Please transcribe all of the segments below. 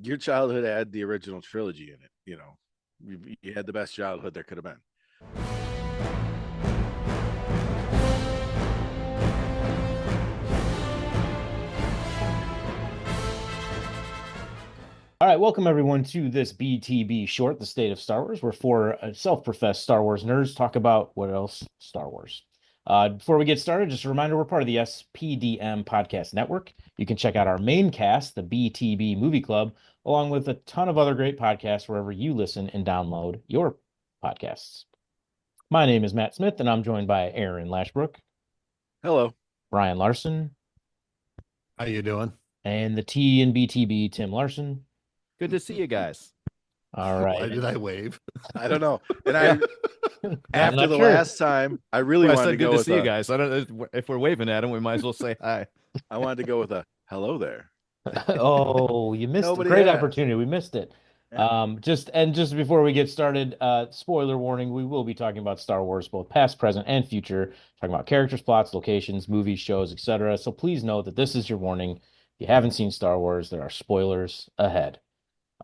your childhood had the original trilogy in it. You had the best childhood there could have been. All right, welcome everyone to this BTB short, the state of Star Wars, where four self-professed Star Wars nerds talk about what else? Star Wars. Before we get started, just a reminder, we're part of the SPDM Podcast Network. You can check out our main cast, the BTB Movie Club, along with a ton of other great podcasts wherever you listen and download your podcasts. My name is Matt Smith, and I'm joined by Aaron Lashbrook, Hello. Brian Larson, How you doing? and the T in BTB, Tim Larson. Good to see you guys. All Why right. did I wave? I don't know. And Yeah. I'm after not the sure. last time, I really Well, I wanted to said go good to with see you guys. I don't. If we're waving at them, we might as well say hi. I wanted to go with a hello there. Oh, you missed a Nobody great has. opportunity. We missed it. Yeah. Just before we get started, spoiler warning, we will be talking about Star Wars, both past, present, and future, talking about characters, plots, locations, movies, shows, etc. So please note that this is your warning. If you haven't seen Star Wars, there are spoilers ahead.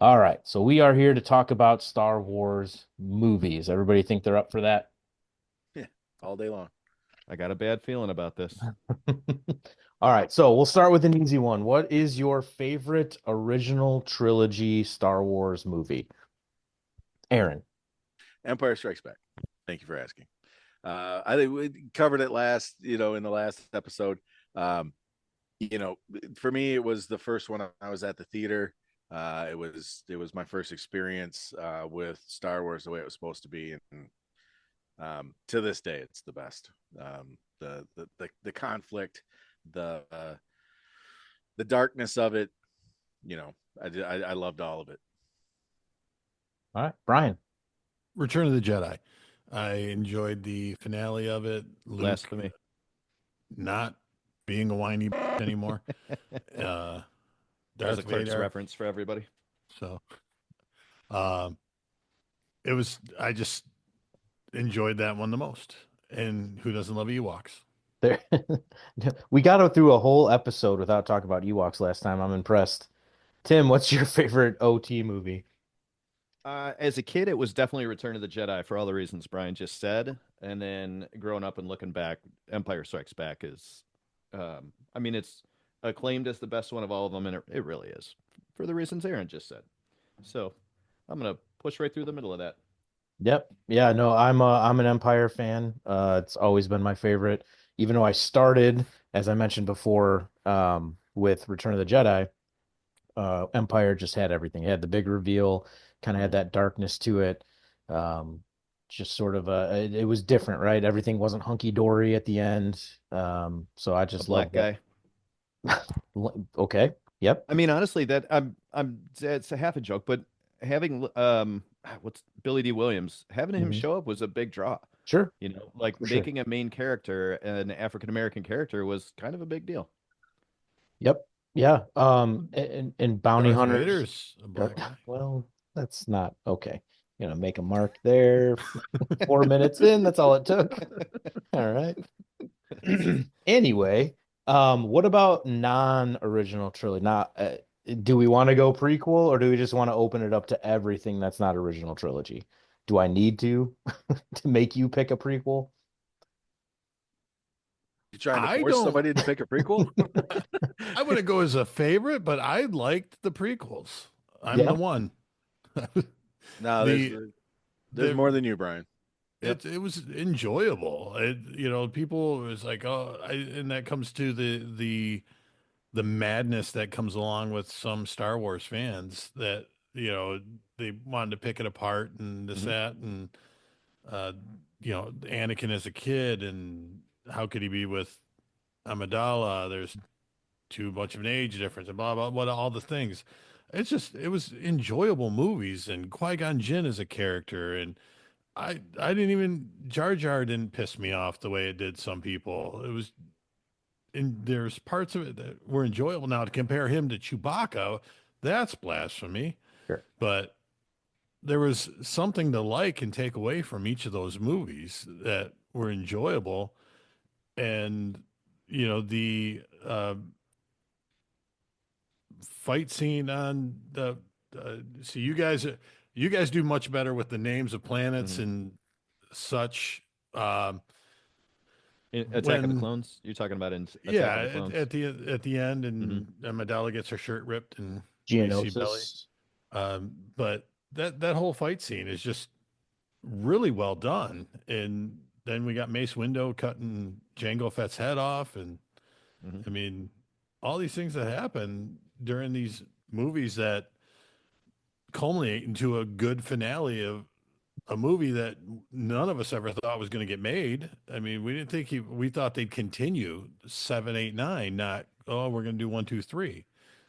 All right, so we are here to talk about Star Wars movies. Everybody think they're up for that? Yeah. All day long. I got a bad feeling about this. All right, so we'll start with an easy one. What is your favorite original trilogy Star Wars movie? Aaron. Empire Strikes Back. Thank you for asking. I think we covered it in the last episode. For me, it was the first one I was at the theater. It was my first experience with Star Wars the way it was supposed to be, and to this day, it's the best. The conflict, the darkness of it. I loved all of it. All right, Brian. Return of the Jedi. I enjoyed the finale of it. Luke Blasphemy. not being a whiny anymore. There's Darth a Clerks Vader. reference for everybody. So, it was. I just enjoyed that one the most. And who doesn't love Ewoks? There, we got through a whole episode without talking about Ewoks last time. I'm impressed. Tim, what's your favorite OT movie? As a kid, it was definitely Return of the Jedi for all the reasons Brian just said. And then growing up and looking back, Empire Strikes Back is, it's acclaimed as the best one of all of them, and it really is for the reasons Aaron just said. So I'm gonna push right through the middle of that. Yep. Yeah, no, I'm an Empire fan. It's always been my favorite. Even though I started, as I mentioned before, with Return of the Jedi, Empire just had everything. It had the big reveal, kind of had that darkness to it. Just sort of it was different, right? Everything wasn't hunky dory at the end. So I A just black love guy. that. Okay. Yep. I mean, honestly, that it's a half a joke, but having what's Billy D. Williams having him Mhm. show up was a big draw. Sure. Like For sure. making a main character an African American character was kind of a big deal. Yep. Yeah. And bounty Darth hunters. Vader's a black guy. Well, that's not okay. Make a mark there. 4 minutes in, that's all it took. All right. Anyway, what about non-original trilogy? Not, do we want to go prequel, or do we just want to open it up to everything that's not original trilogy? Do I need to to make you pick a prequel? You trying to I force don't- somebody to pick a prequel? I wouldn't go as a favorite, but I liked the prequels. I'm Yeah. the one. No, there's the- more than you, Brian. It was enjoyable. People was like, oh, and that comes to the madness that comes along with some Star Wars fans that they wanted to pick it apart and this Mhm. that and Anakin as a kid and how could he be with Amidala? There's too much of an age difference and blah blah what all the things. It was enjoyable movies and Qui-Gon Jinn as a character and I didn't even Jar Jar didn't piss me off the way it did some people. It was and there's parts of it that were enjoyable. Now to compare him to Chewbacca, that's blasphemy. Sure. But there was something to like and take away from each of those movies that were enjoyable. And the fight scene on the See, you guys do much better with the names of planets Mhm. and such. Um, Attack of the when Clones. You're talking about in Attack yeah, of the Clones. at the end, Hmm. and Amidala gets her shirt ripped, and we see Belly. Geonosis. But that whole fight scene is just really well done. And then we got Mace Windu cutting Jango Fett's head off, and Hmm. I mean, all these things that happen during these movies that culminate into a good finale of a movie that none of us ever thought was going to get made. I mean, we didn't think we thought they'd continue 7, 8, 9, not, oh, we're going to do 1, 2, 3.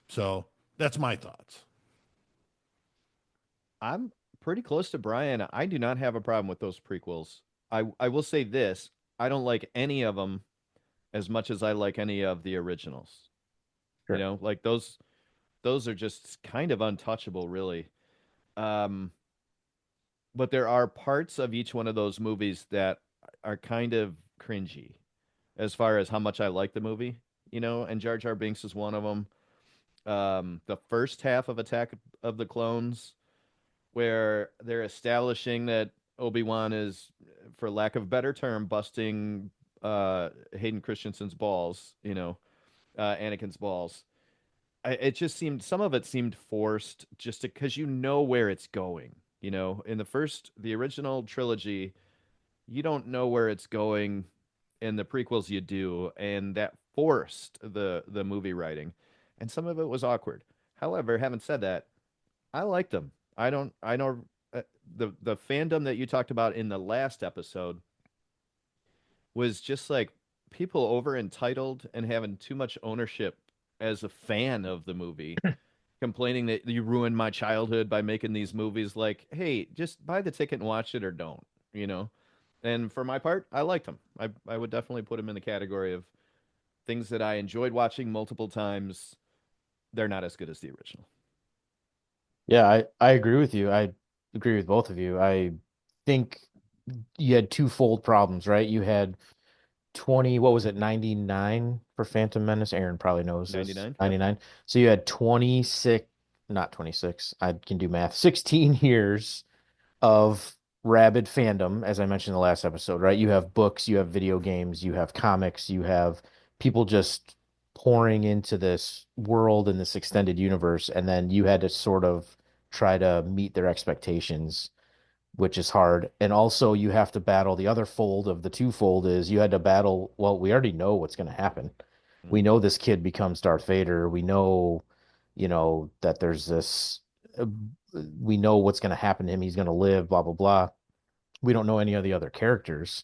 So that's my thoughts. I'm pretty close to Brian. I do not have a problem with those prequels. I will say this: I don't like any of them as much as I like any of the originals. You Sure. know, like those are just kind of untouchable, really. Um, but there are parts of each one of those movies that are kind of cringy as far as how much I like the movie, you know, and Jar Jar Binks is one of them. The first half of Attack of the Clones, where they're establishing that Obi-Wan is, for lack of a better term, busting Hayden Christensen's balls, you know, Anakin's balls. It just seemed, some of it seemed forced just because you know where it's going. You know, in the original trilogy, you don't know where it's going. In the prequels, you do, and that forced the movie writing, and some of it was awkward. However, having said that, I liked them. I know the fandom that you talked about in the last episode was just like people over entitled and having too much ownership as a fan of the movie, complaining that you ruined my childhood by making these movies. Like, hey, just buy the ticket and watch it or don't, you know? And for my part, I liked them. I would definitely put them in the category of things that I enjoyed watching multiple times. They're not as good as the original. Yeah, I agree with you. I agree with both of you. I think you had twofold problems, right? You had 20, what was it, 99 for Phantom Menace? Aaron probably knows this. 99? Yep. 99. So you had 26, not 26, I can do math, 16 years of rabid fandom, as I mentioned in the last episode, right? You have books, you have video games, you have comics, you have people just pouring into this world and this extended universe, and then you had to sort of try to meet their expectations, which is hard. And also you have to battle the other fold of the twofold is you had to battle, well, we already know what's going to happen. We Mhm. know this kid becomes Darth Vader. We know, that there's this, uh, we know what's going to happen to him. He's going to live, blah, blah, blah. We don't know any of the other characters.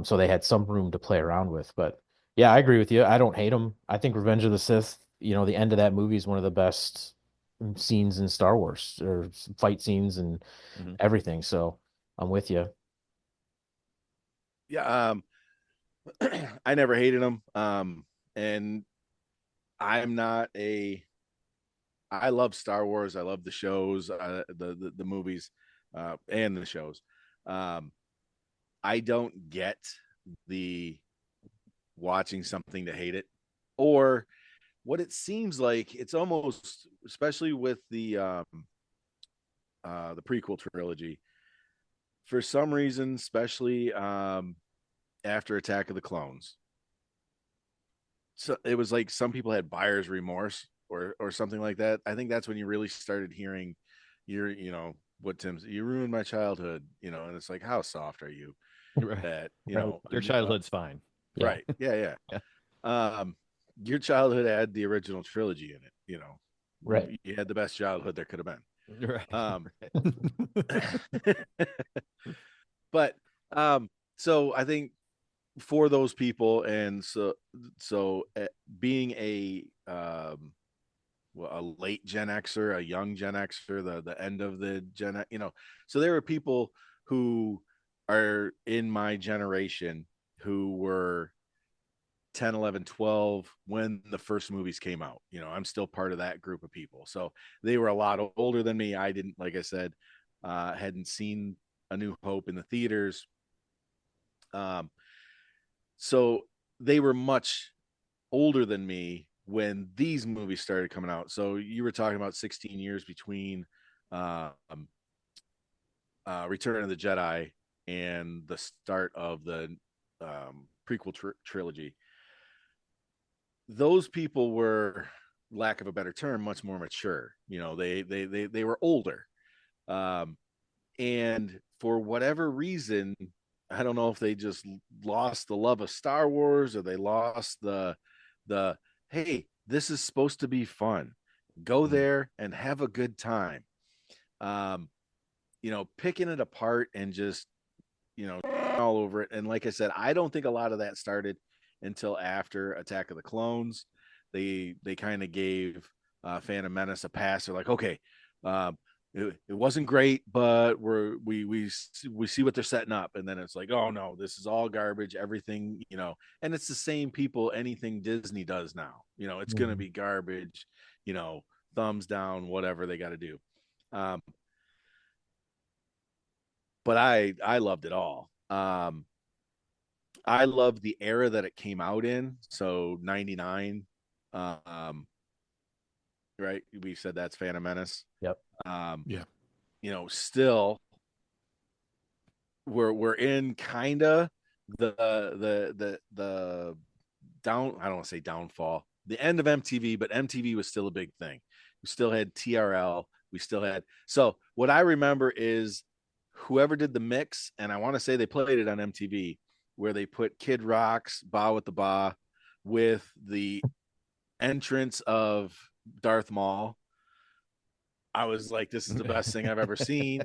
So they had some room to play around with. But yeah, I agree with you. I don't hate them. I think Revenge of the Sith, the end of that movie is one of the best scenes in Star Wars or fight scenes and Mhm. everything. So I'm with you. Yeah, I never hated them. And I'm not a. I love Star Wars. I love the shows, the movies, and the shows. Um, I don't get the watching something to hate it, or what it seems like. It's almost, especially with the prequel trilogy, for some reason, especially after Attack of the Clones. So it was like some people had buyer's remorse or something like that. I think that's when you really started hearing what Tim's, you ruined my childhood, and it's like, how soft are you Right. that, Right. Your childhood's fine. Yeah. right. Yeah, yeah. Yeah. Um your childhood had the original trilogy in it, Right. you had the best childhood there could have been. Right. Um but so I think for those people, and so being a late Gen Xer, a young Gen Xer, the end of the Gen, so there were people who are in my generation who were 10, 11, 12 when the first movies came out. I'm still part of that group of people. So they were a lot older than me. I didn't, like I said, hadn't seen A New Hope in the theaters. Um, so they were much older than me when these movies started coming out. So you were talking about 16 years between Return of the Jedi and the start of the prequel trilogy. Those people were, lack of a better term, much more mature. You know, they were older, and for whatever reason, I don't know if they just lost the love of Star Wars or they lost the hey, this is supposed to be fun. Go there and have a good time. You know, picking it apart and just, you know, all over it. And like I said, I don't think a lot of that started until after Attack of the Clones. They kind of gave Phantom Menace a pass. They're like, okay, it wasn't great, but we see what they're setting up, and then it's like, oh no, this is all garbage. Everything, you know, and it's the same people. Anything Disney does now, you know, it's gonna be garbage. You know, thumbs down, whatever they got to do. But I loved it all. I loved the era that it came out in. So 99, right? We said that's Phantom Menace. Yep. Yeah. You know, still we're in kind of the down, I don't want to say downfall, the end of MTV, but MTV was still a big thing. We still had TRL. We still had, so what I remember is whoever did the mix, and I want to say they played it on MTV, where they put Kid Rock's Ba with the Ba with the entrance of Darth Maul. I was like, this is the best thing I've ever seen.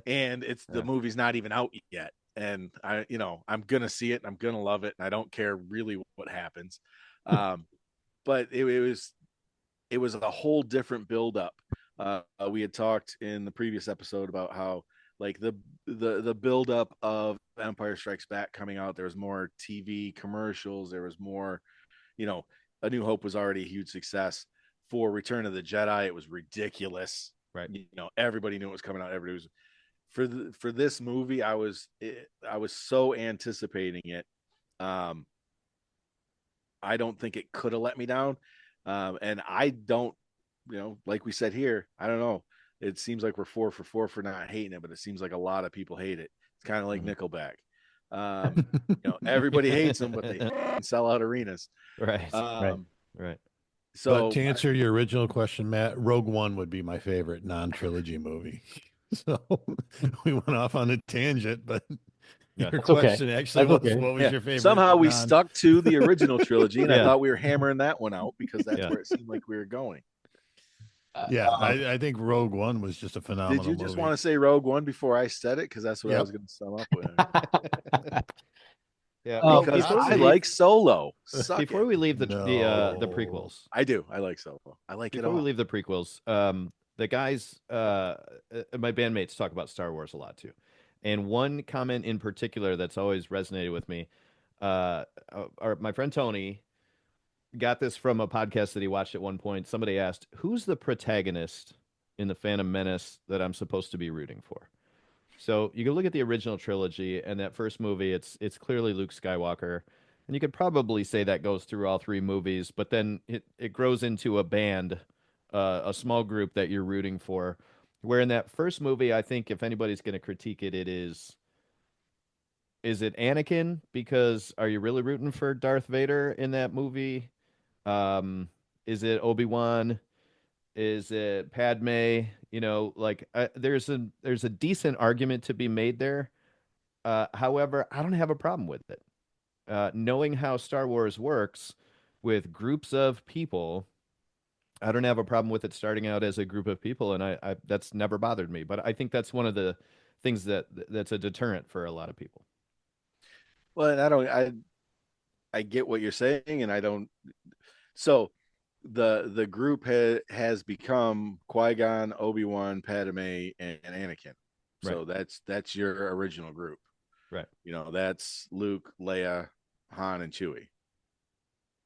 And it's the movie's not even out yet. And I, you know, I'm going to see it and I'm going to love it. And I don't care really what happens. But it was a whole different buildup. We had talked in the previous episode about how, like, the buildup of Empire Strikes Back coming out, there was more TV commercials. There was more, you know, A New Hope was already a huge success. For Return of the Jedi, it was ridiculous. Right. You know, everybody knew it was coming out. Everybody was for this movie. I was so anticipating it. I don't think it could have let me down. And I don't, you know, like we said here, I don't know. It seems like we're 4 for 4 for not hating it, but it seems like a lot of people hate it. It's kind of like Nickelback. You know, everybody hates them, but they sell out arenas. Right. Right. So, but to answer your original question, Matt, Rogue One would be my favorite non-trilogy movie. So we went off on a tangent, but your That's question okay. actually That's was, okay. what was your favorite? somehow we stuck to the original trilogy, and I Yeah. thought we were hammering that one out because that's where it seemed like we were going. Yeah, I think Rogue One was just a phenomenal Did you just movie. want to say Rogue One before I said it? Because that's what I was going to sum up with. Yeah. Because before I we- like Solo. Suck Before it. we leave the No. prequels, I do. I like Solo. I like before it we all. leave the prequels, the guys, my bandmates talk about Star Wars a lot too, and one comment in particular that's always resonated with me, my friend Tony got this from a podcast that he watched at one point. Somebody asked, "Who's the protagonist in the Phantom Menace that I'm supposed to be rooting for?" So you can look at the original trilogy and that first movie. It's clearly Luke Skywalker, and you could probably say that goes through all three movies. But then it grows into a band, a small group that you're rooting for. Where in that first movie, I think if anybody's going to critique it, it is it Anakin? Because are you really rooting for Darth Vader in that movie? Is it Obi-Wan? Is it Padme? You know, like there's a decent argument to be made there. However, I don't have a problem with it. Knowing how Star Wars works with groups of people, I don't have a problem with it starting out as a group of people, and I that's never bothered me. But I think that's one of the things that's a deterrent for a lot of people. Well, I get what you're saying, and I don't. So the group has become Qui-Gon, Obi-Wan, Padme, and Anakin. So that's your original group. Right. You know, that's Luke, Leia, Han, and Chewie.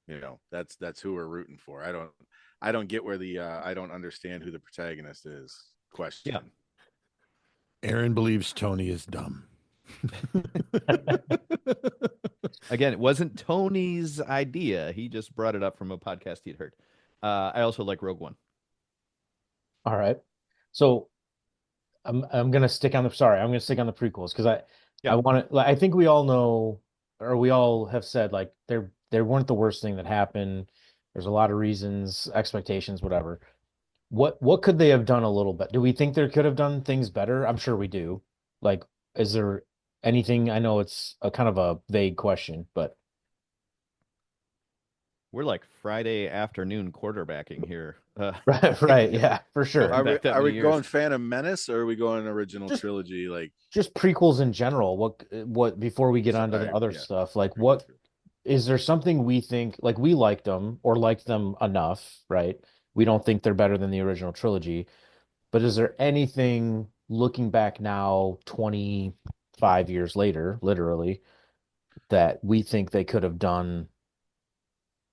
You know, that's who we're rooting for. I don't get where the I don't understand who the protagonist is question. Yeah. Aaron believes Tony is dumb. Again, it wasn't Tony's idea. He just brought it up from a podcast he'd heard. I also like Rogue One. All right. So I'm gonna stick on the sorry, I'm gonna stick on the prequels because I Yeah. want to like I think we all know or we all have said like they weren't the worst thing that happened. There's a lot of reasons, expectations, whatever. What could they have done a little bit? Do we think they could have done things better? I'm sure we do. Like, is there anything? I know it's a kind of a vague question, but We're like Friday afternoon quarterbacking here. right, yeah, for sure. Are Going we back that are many we years. going Phantom Menace or are we going original Just trilogy? Like, just prequels in general. What before we get on to the sorry, other yeah, stuff, like prequel what trilogy. is there something we think like we liked them or liked them enough, right? We don't think they're better than the original trilogy, but is there anything looking back now, 25 years later, literally, that we think they could have done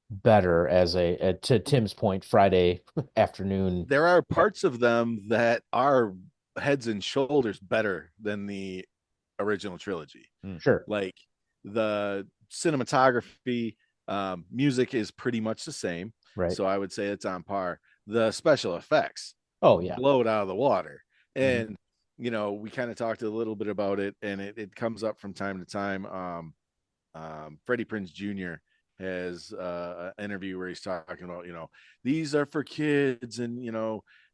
better as to Tim's point, Friday afternoon? There are parts of them that are heads and shoulders better than the original trilogy. Sure. Like the cinematography, music is pretty much the same. Right. So I would say it's on par. The special effects Oh yeah. blow it out of the water. Mhm. And, we kind of talked a little bit about it, and it comes up from time to time. Freddie Prinze Jr. has an interview where he's talking about, these are for kids and,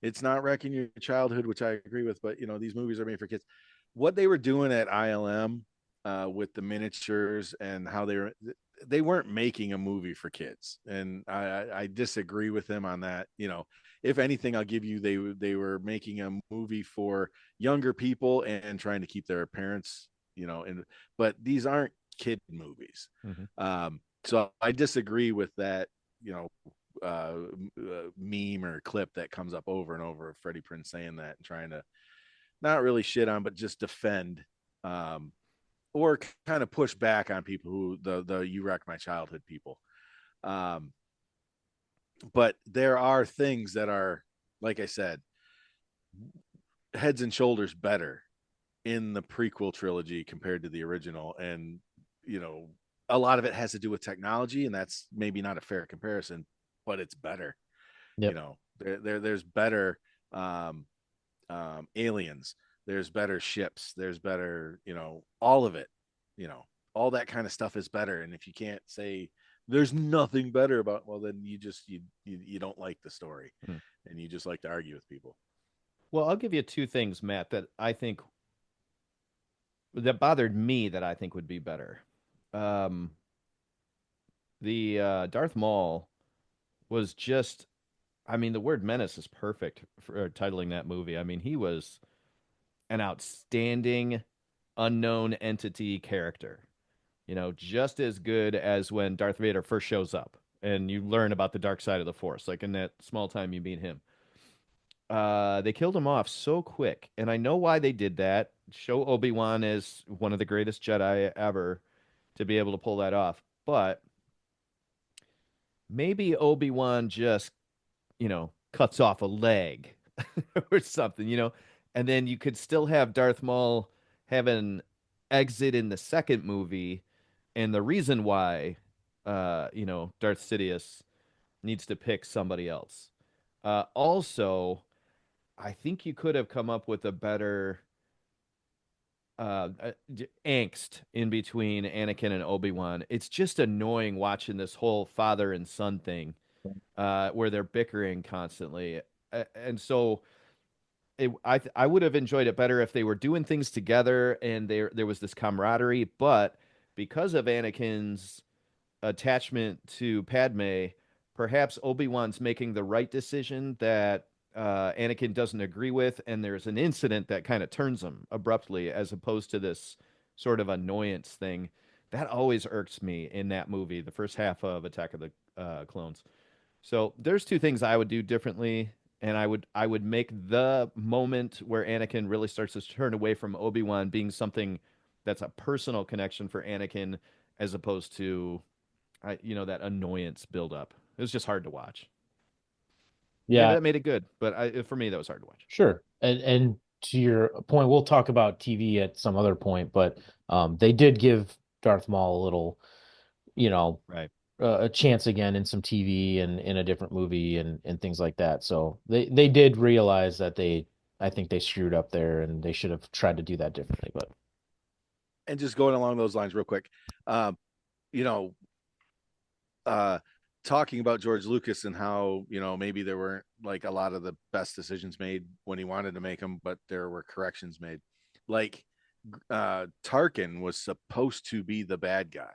it's not wrecking your childhood, which I agree with, but, these movies are made for kids. What they were doing at ILM with the miniatures and how they weren't making a movie for kids. And I disagree with him on that. If anything, I'll give you, they were making a movie for younger people and trying to keep their parents, but these aren't kid movies. Mhm. So I disagree with that, meme or clip that comes up over and over of Freddie Prinze saying that and trying to not really shit on, but just defend, or kind of push back on people who the you wreck my childhood people. Um, but there are things that are, like I said, heads and shoulders better in the prequel trilogy compared to the original. And, a lot of it has to do with technology, and that's maybe not a fair comparison, but it's better. Yep. There's better aliens, there's better ships, there's better, all of it, all that kind of stuff is better. And if you can't say there's nothing better about, well, then you don't like the story, and you just like to argue with people. Well, I'll give you two things, Matt, that bothered me that I think would be better. Um, the Darth Maul was just, I mean, the word menace is perfect for titling that movie. I mean, he was an outstanding unknown entity character. Just as good as when Darth Vader first shows up and you learn about the dark side of the Force, like in that small time you meet him. They killed him off so quick, and I know why they did that. Show Obi-Wan as one of the greatest Jedi ever to be able to pull that off. But maybe Obi-Wan just, cuts off a leg or something, and then you could still have Darth Maul have an exit in the second movie, and the reason why, Darth Sidious needs to pick somebody else. Also, I think you could have come up with a better angst in between Anakin and Obi-Wan. It's just annoying watching this whole father and son thing, where they're bickering constantly. And so I would have enjoyed it better if they were doing things together and there was this camaraderie, but because of Anakin's attachment to Padme, perhaps Obi-Wan's making the right decision that Anakin doesn't agree with, and there's an incident that kind of turns him abruptly, as opposed to this sort of annoyance thing. That always irks me in that movie, the first half of Attack of the Clones. So there's two things I would do differently, and I would make the moment where Anakin really starts to turn away from Obi-Wan being something that's a personal connection for Anakin, as opposed to that annoyance buildup. It was just hard to watch. Maybe Yeah, that made it good, but for me that was hard to watch. sure. And to your point, we'll talk about TV at some other point, but they did give Darth Maul a little Right. a chance again in some TV and in a different movie and things like that. So they did realize that I think they screwed up there and they should have tried to do that differently. But And just going along those lines real quick, you know, uh, talking about George Lucas and how, maybe there weren't like a lot of the best decisions made when he wanted to make them, but there were corrections made. Like Tarkin was supposed to be the bad guy.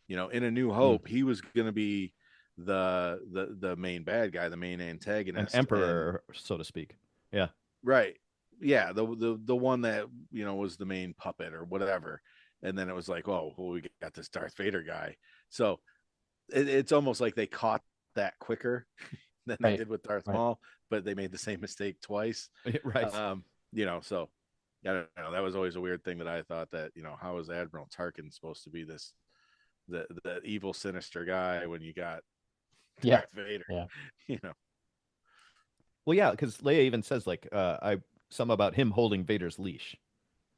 In A New Hope, he was going to be the main bad guy, the main An antagonist, emperor, so to speak. Yeah. right. Yeah, the one that was the main puppet or whatever, and then it was like, oh, well, we got this Darth Vader guy. So it's almost like they caught that quicker than they right, did with Darth right. Maul, but they made the same mistake twice. Right. So I don't know. That was always a weird thing that I thought that, how is Admiral Tarkin supposed to be the evil, sinister guy when you got Yeah, Darth Vader? yeah, Well, yeah, because Leia even says like some about him holding Vader's leash.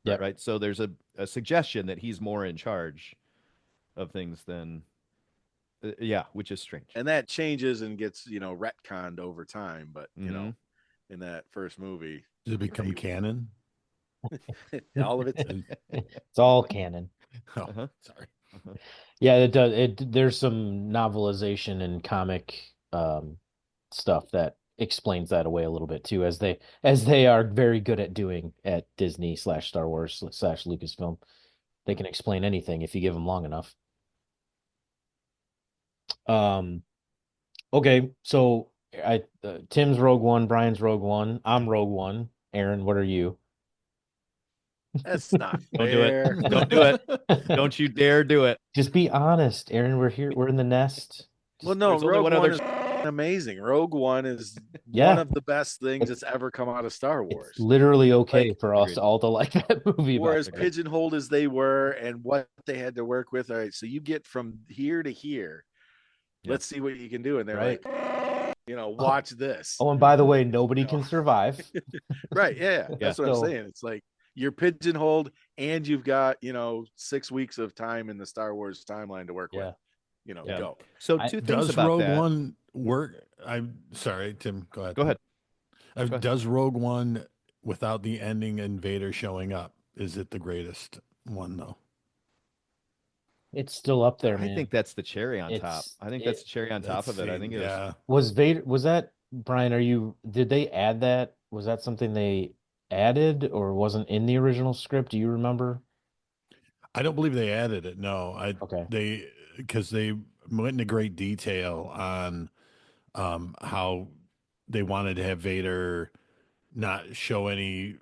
yeah. Right. So there's a suggestion that he's more in charge of things than yeah, which is strange. And that changes and gets retconned over time. But Mhm. in that first movie, Does it become canon? all of it's It's all canon. Oh, Uh-huh. sorry. Uh-huh. Yeah, it does. There's some novelization and comic stuff that explains that away a little bit too, as they are very good at doing at Disney/Star Wars/Lucasfilm. They can explain anything if you give them long enough. Um, okay, so Tim's Rogue One, Brian's Rogue One, I'm Rogue One. Aaron, what are you? that's not Don't do it. fair. Don't do it. Don't you dare do it. Just be honest, Aaron. We're here. We're in the nest. Well, Just, no, There's only Rogue one One other. is amazing. Rogue One is one yeah, of the best things it's that's ever come out of Star it's Wars. literally okay Like, for us Agreed. all to like that movie. or By as the way. pigeonholed as they were and what they had to work with. All right, so you get from here to here. Yeah. Let's see what you can do. And they're Right. like, watch this. Oh, and by the way, nobody You know. can survive. Right. Yeah. Yeah. That's what I'm So saying. It's like you're pigeonholed and you've got, 6 weeks of time in the Star Wars timeline to work with. yeah, yeah. Go. So I- two things Does about Rogue that. One work? I'm sorry, Tim. Go ahead. Go ahead. Go ahead. Does Rogue One, without the ending and Vader showing up, is it the greatest one though? It's still up there, I man. think that's the cherry on top. It's I think that's the cherry on top of it. I think it was. Yeah. Was Vader? Was that Brian? Did they add that? Was that something they added or wasn't in the original script? Do you remember? I don't believe they added it. No, Okay. because they went into great detail on how they wanted to have Vader not show any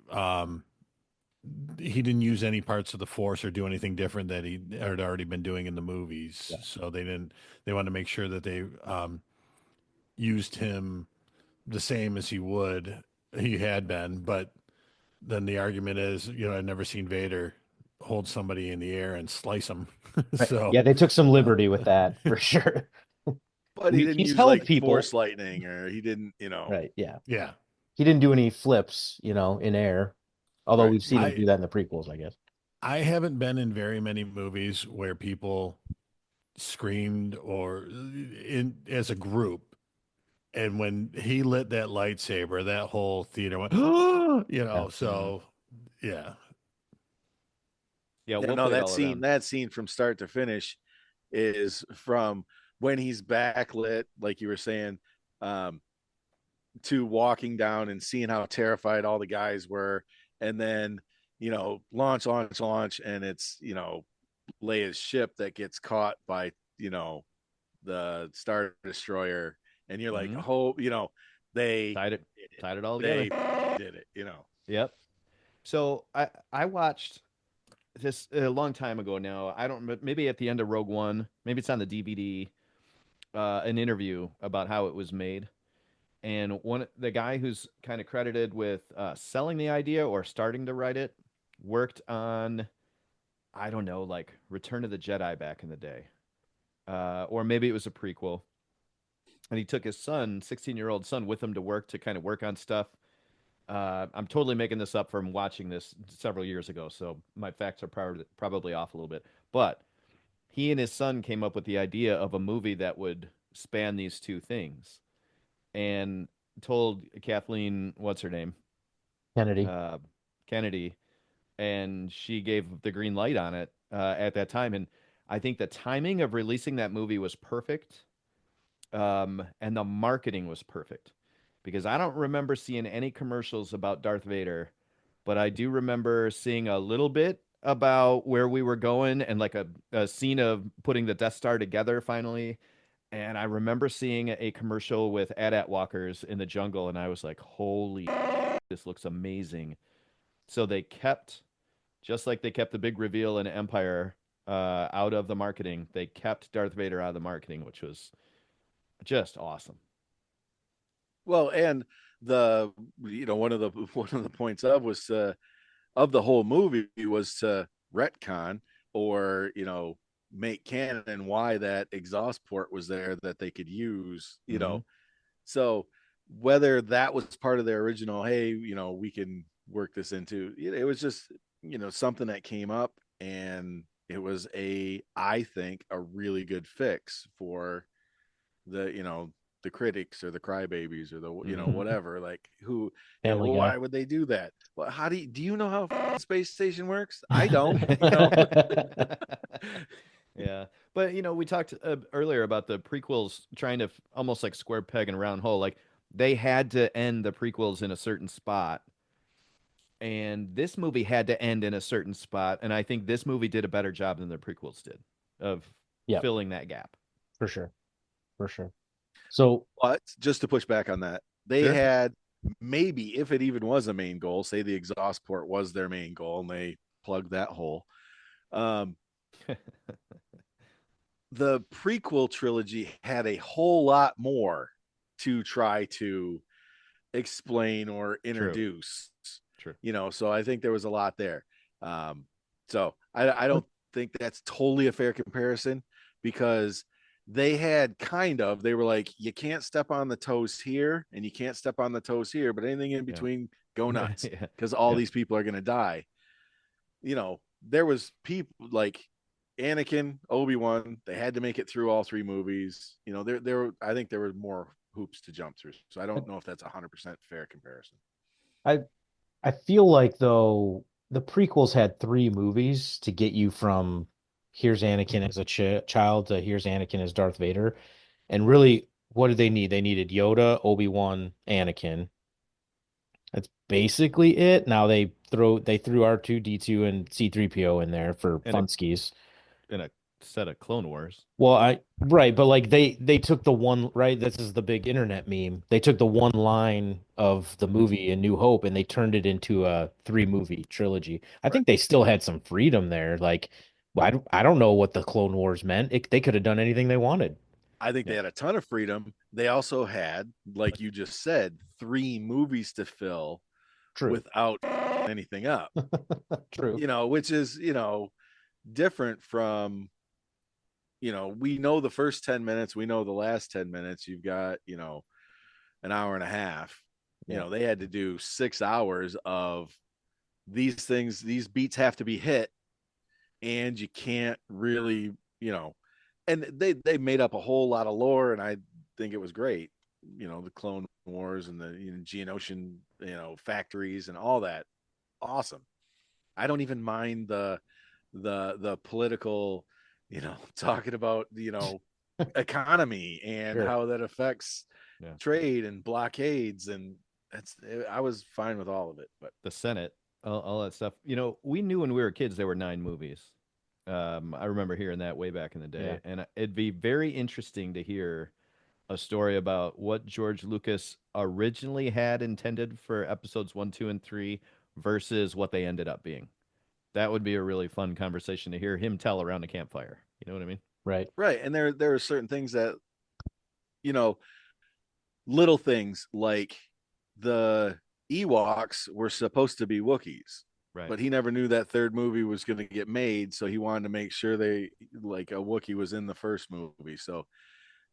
he didn't use any parts of the force or do anything different that he had already been doing in the movies. Yeah. So they wanted to make sure that they used him the same as he had been. But then the argument is, I've never seen Vader hold somebody in the air and slice them. Right. So Yeah, they took some liberty with that for sure. But he didn't He's use held like people. force lightning or he didn't, Right. Yeah. yeah, He didn't do any flips, in air. Although Right. we've seen him do that in the prequels, I guess. I haven't been in very many movies where people screamed or in as a group. And when he lit that lightsaber, that whole theater went, Yeah. so yeah. Yeah, Yeah, we'll no, play it all around. that scene from start to finish is from when he's backlit, like you were saying, um, to walking down and seeing how terrified all the guys were, and then launch, and it's Leia's ship that gets caught by the Star Destroyer, and you're like, Mhm. oh, they Tied it all they together. did it. Yep. So I watched this a long time ago now. I don't maybe at the end of Rogue One, maybe it's on the DVD, an interview about how it was made. And the guy who's kind of credited with selling the idea or starting to write it worked on, I don't know, like Return of the Jedi back in the day, or maybe it was a prequel. And he took his son, 16-year-old son, with him to work to kind of work on stuff. I'm totally making this up from watching this several years ago, so my facts are probably off a little bit. But he and his son came up with the idea of a movie that would span these two things, and told Kathleen, what's her name, Kennedy. uh, Kennedy, and she gave the green light on it at that time. And I think the timing of releasing that movie was perfect, and the marketing was perfect, because I don't remember seeing any commercials about Darth Vader, but I do remember seeing a little bit about where we were going, and like a scene of putting the Death Star together finally. And I remember seeing a commercial with AT-AT walkers in the jungle, and I was like, holy, this looks amazing. So they kept, just like they kept the big reveal in Empire out of the marketing, they kept Darth Vader out of the marketing, which was just awesome. Well, and the one of the points of the whole movie was to retcon, or make canon why that exhaust port was there that they could use. Mm-hmm. So whether that was part of their original, hey, we can work this into, it was just something that came up, and it was I think a really good fix for the critics or the crybabies or the Mm-hmm. whatever, like, who, Family well, Guy. why would they do that? Well, how do you know how a space station works? I don't. Yeah. But, we talked earlier about the prequels trying to almost like square peg and round hole. Like, they had to end the prequels in a certain spot. And this movie had to end in a certain spot. And I think this movie did a better job than the prequels did of Yep, filling that gap. for sure. For sure. So, But just to push back on that, they Sure. had, maybe if it even was a main goal, say the exhaust port was their main goal and they plugged that hole. Um, the prequel trilogy had a whole lot more to try to explain or True. introduce. True. So I think there was a lot there. So I don't think that's totally a fair comparison, because they were like, you can't step on the toes here and you can't step on the toes here, but anything in Yeah. between, go nuts, Yeah. because all Yeah. these people are going to die. There was people like Anakin, Obi-Wan, they had to make it through all three movies. I think there were more hoops to jump through. So I don't know if that's 100% fair comparison. I I feel like though the prequels had three movies to get you from here's Anakin as a child to here's Anakin as Darth Vader. And really, what did they need? They needed Yoda, Obi-Wan, Anakin. That's basically it. Now they threw R2D2 and C3PO in there for And a funskies. and a set of Clone Wars. Well, right, but like they took the one, right, this is the big internet meme. They took the one line of the movie in New Hope and they turned it into a three movie trilogy. I Right. think they still had some freedom there. Like I don't know what the Clone Wars meant. They could have done anything they wanted. I think they Yeah. had a ton of freedom. They also had, like you just said, three movies to fill True. without anything up. True. Which is, different from, we know the first 10 minutes, we know the last 10 minutes, you've got, an hour and a half. Yeah. They had to do 6 hours of these things, these beats have to be hit, and you can't really, and they made up a whole lot of lore, and I think it was great. The Clone Wars and the Geonosian, factories and all that. Awesome. I don't even mind the political, talking about economy and Sure. how that affects Yeah. trade and blockades, and I was fine with all of it. But The Senate, all that stuff. We knew when we were kids there were 9 movies. I remember hearing that way back in the Yeah. day, and it'd be very interesting to hear a story about what George Lucas originally had intended for episodes 1, 2, and 3 versus what they ended up being. That would be a really fun conversation to hear him tell around a campfire. You know what I mean? Right. right, and there are certain things that, you know little things like the Ewoks were supposed to be Wookiees, Right. but he never knew that third movie was going to get made, so he wanted to make sure they, like, a Wookiee was in the first movie. So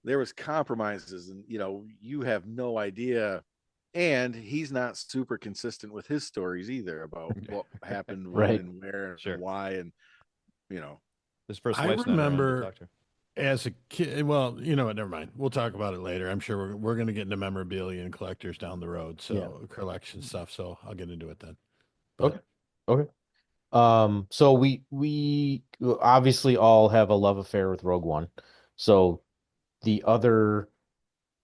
there was compromises, and you have no idea. And he's not super consistent with his stories either about what happened when Right. and where Sure. and why, and you know His first I wife's not around to remember talk to her. as a kid. Well, you know what? Never mind. We'll talk about it later. I'm sure we're going to get into memorabilia and collectors down the road. Yeah. So collection stuff. So I'll get into it then. Okay. But Okay. So we obviously all have a love affair with Rogue One. So the other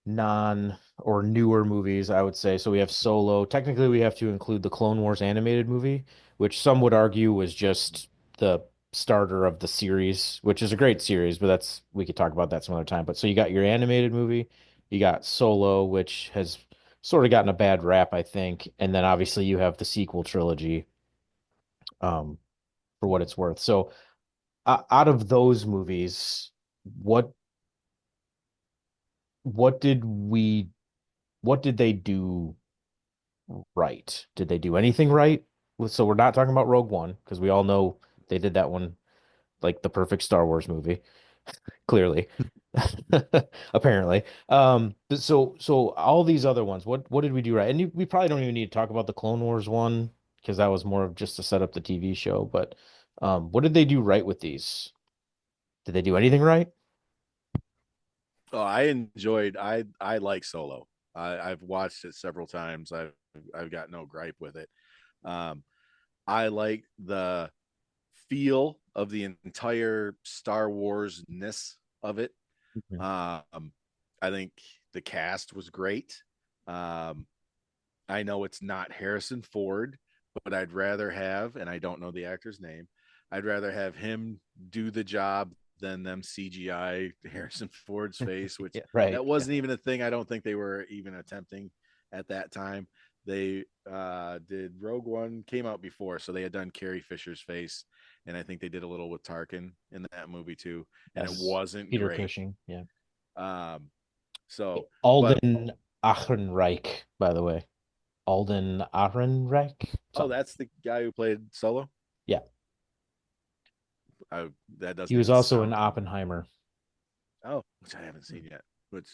non or newer movies, I would say. So we have Solo. Technically, we have to include the Clone Wars animated movie, which some would argue was just the starter of the series, which is a great series, but that's we could talk about that some other time. But so you got your animated movie, you got Solo, which has sort of gotten a bad rap, I think, and then obviously you have the sequel trilogy, um, for what it's worth. So out of those movies, what what did we what did they do right? Did they do anything right? So we're not talking about Rogue One because we all know they did that one like the perfect Star Wars movie, clearly. Apparently. So all these other ones, what did we do right? And we probably don't even need to talk about the Clone Wars one because that was more of just to set up the TV show, but what did they do right with these? Did they do anything right? Oh, I like Solo. I've watched it several times. I've got no gripe with it. Um, I like the feel of the entire Star Wars ness of it. Mhm. I think the cast was great. Um, I know it's not Harrison Ford, but I'd rather have, and I don't know the actor's name, I'd rather have him do the job than them CGI Harrison Ford's face, which Yeah. Right. that wasn't even a thing. I don't think they were even attempting at that time. They did Rogue One came out before, so they had done Carrie Fisher's face, and I think they did a little with Tarkin in that movie too, and it Yes. wasn't Peter great. Cushing. Yeah. Um, so, but Alden Ehrenreich, by the way. Alden Ehrenreich. oh, Something. that's the guy who played Solo. Yeah. That He doesn't was even also in sound. Oppenheimer. Oh, which I haven't seen yet. Which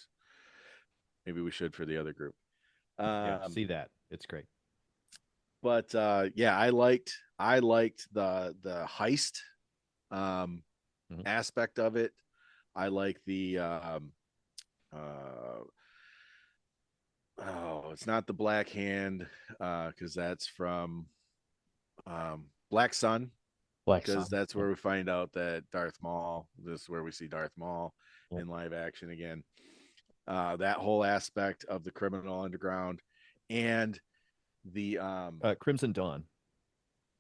maybe we should for the other group. Yeah, Um, see that. It's great. but yeah, I liked the heist um, Mhm. aspect of it. I like the uh, oh, it's not the Black Hand because that's from Black Sun, Black because Sun. that's Yeah. where we find out that Darth Maul. This is where we see Darth Maul Yeah. in live action again. That whole aspect of the criminal underground and the Crimson Dawn is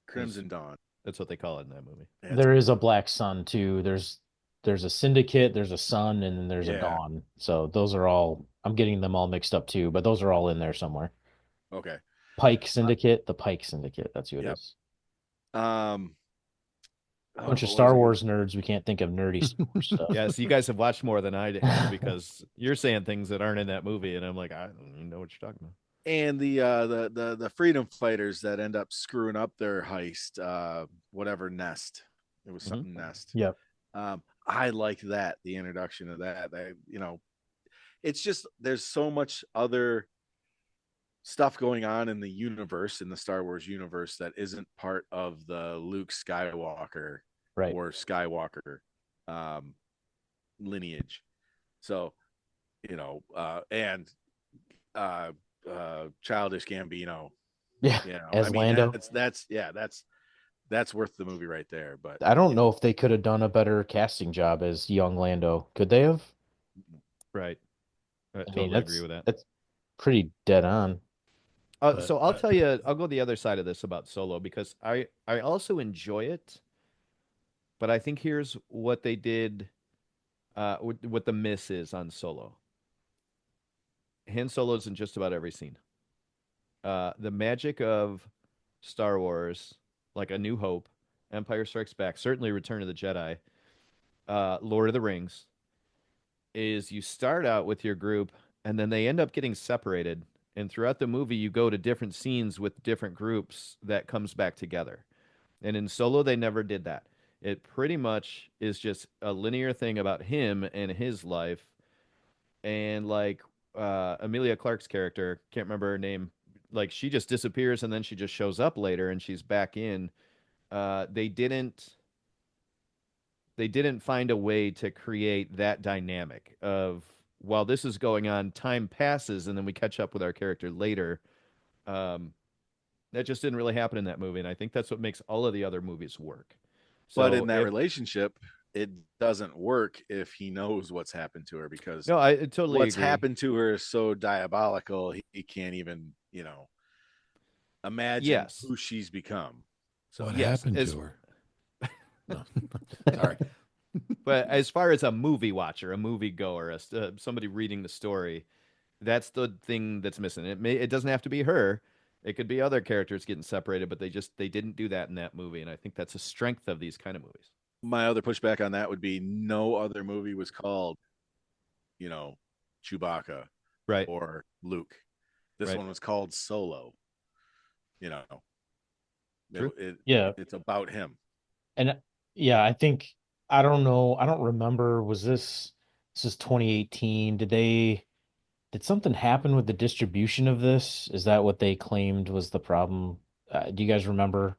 Crimson Dawn. that's what they call it in that movie. That's There is a Black Sun too. There's a Syndicate, there's a Sun, and then there's a yeah. Dawn. So those are all I'm getting them all mixed up too, but those are all in there somewhere. Okay. Pike Syndicate, the Pike Syndicate. That's who it Yep. is. Um. Oh, Bunch of what was Star I gonna? Wars nerds. We can't think of nerdy Star Wars stuff. Yeah, so you guys have watched more than I have because you're saying things that aren't in that movie, and I'm like, I don't even know what you're talking about. And the freedom fighters that end up screwing up their heist. Whatever nest. It was Mhm. something nest. Yep. I like that the introduction of that. It's just there's so much other stuff going on in the universe, in the Star Wars universe, that isn't part of the Luke Skywalker Right. or Skywalker um, lineage. So, and Childish Gambino. Yeah. I As mean Lando. that's worth the movie right there. But I don't know if they could have done a better casting job as young Lando. Could they have? Right. I I mean, totally agree with that. that's pretty dead on. but So I'll tell you, I'll go the other side of this about Solo because I also enjoy it, but I think here's what they did, what the miss is on Solo. Han Solo's in just about every scene. The magic of Star Wars, like A New Hope, Empire Strikes Back, certainly Return of the Jedi, Lord of the Rings, is you start out with your group and then they end up getting separated. And throughout the movie, you go to different scenes with different groups that comes back together. And in Solo, they never did that. It pretty much is just a linear thing about him and his life. And like Amelia Clark's character, can't remember her name, like she just disappears and then she just shows up later and she's back in. They didn't they didn't find a way to create that dynamic of while this is going on, time passes, and then we catch up with our character later. Um, that just didn't really happen in that movie, and I think that's what makes all of the other movies work. But So in that if relationship, it doesn't work if he knows what's happened to her, because no, I totally what's agree. happened to her is so diabolical. He can't even, imagine Yes, who she's become. So What yes, happened as to her? No. Sorry. but as far as a movie watcher, a movie goer, somebody reading the story, that's the thing that's missing. It doesn't have to be her. It could be other characters getting separated, but they didn't do that in that movie, and I think that's a strength of these kind of movies. my other pushback on that would be no other movie was called, Chewbacca Right, or Luke. This right, one was called Solo. You know, true. Yeah. it's about him. And yeah, I think I don't know. I don't remember. This is 2018. Did something happen with the distribution of this? Is that what they claimed was the problem? Do you guys remember?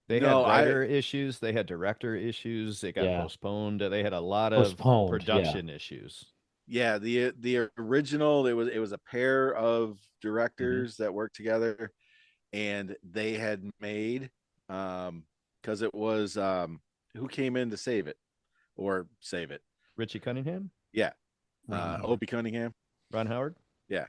They had No, I writer issues, they had director issues, it got Yeah. postponed. They had a lot of Postponed. Yeah. production issues. yeah, the original, it was a pair of Hmm. directors that worked together, and they had made, because it was, who came in to save it. Richie Cunningham, Yeah. Ron Howard. Opie Cunningham. Ron Howard. Yeah.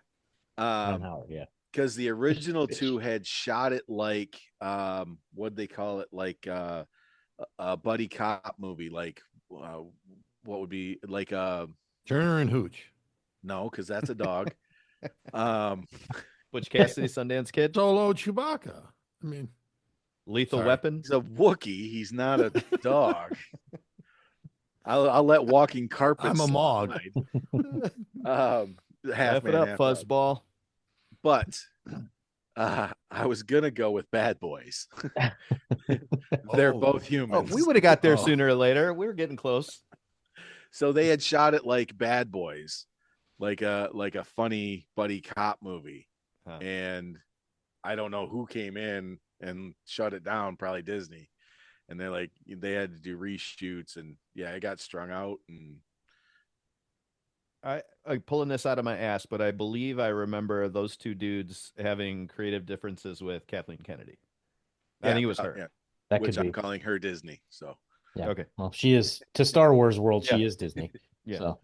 Ron Howard. Yeah. Because the original two had shot it like, what'd they call it, like, a buddy cop movie, like, what would be like, Turner and Hooch. no, because that's a dog. um Butch Cassidy, Sundance Kid, Solo Chewbacca. I mean, Lethal Sorry. Weapon. he's a Wookiee, he's not a dog. I'll let walking carpet I'm a Mog. slide. Half Laugh it man, up, half dog. fuzzball. But I was gonna go with Bad Boys. They're Oh. both Oh, humans. we would have got there Oh. sooner or later. We were getting close. So they had shot it like Bad Boys, like a funny buddy cop movie. Huh. And I don't know who came in and shut it down, probably Disney. And they had to do reshoots, and yeah, it got strung out. And I'm pulling this out of my ass, but I believe I remember those two dudes having creative differences with Kathleen Kennedy. I yeah, think it was her. yeah, That which could be. I'm calling her Disney. So Yeah. Okay. Well, she is to Star Wars world. She Yeah. is Disney. Yeah. So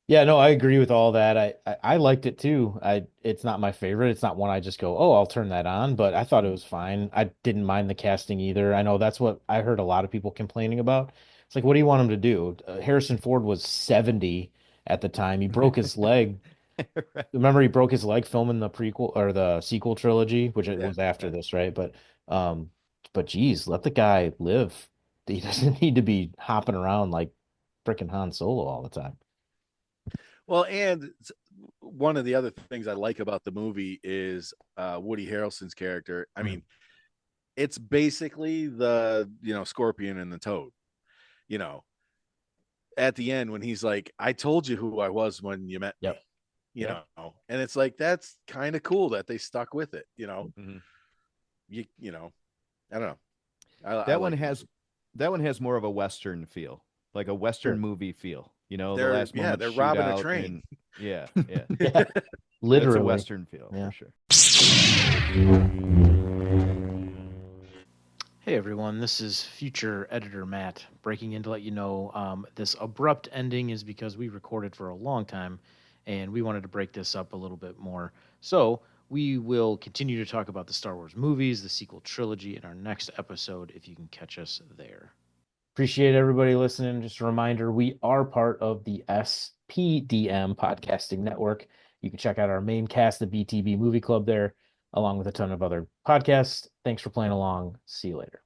yeah, no, I agree with all that. I liked it too. It's not my favorite. It's not one I just go, oh, I'll turn that on, but I thought it was fine. I didn't mind the casting either. I know that's what I heard a lot of people complaining about. It's like, what do you want him to do? Harrison Ford was 70 at the time. He broke his leg. Right. Remember, he broke his leg filming the prequel or the sequel trilogy, which it yeah, was after this, right? But geez, let the guy live. He doesn't need to be hopping around like freaking Han Solo all the time. well, and one of the other things I like about the movie is Woody Harrelson's character. I mean, it's basically the Scorpion and the Toad. You know, at the end when he's like, "I told you who I was when you met me." Yep. You know, and it's like that's kind of cool that they stuck with it. Mhm. You know, I don't know. I That one like has more of a Western feel, like a Western Sure. movie feel. The They're last moment they're robbing a shootout train. and- yeah, yeah. Yeah, That's a literally. Western feel Yeah. for sure. Hey everyone, this is future editor Matt breaking in to let you know this abrupt ending is because we recorded for a long time and we wanted to break this up a little bit more. So we will continue to talk about the Star Wars movies, the sequel trilogy in our next episode if you can catch us there. Appreciate everybody listening. Just a reminder, we are part of the SPDM podcasting network. You can check out our main cast, the BTB Movie Club there, along with a ton of other podcasts. Thanks for playing along. See you later.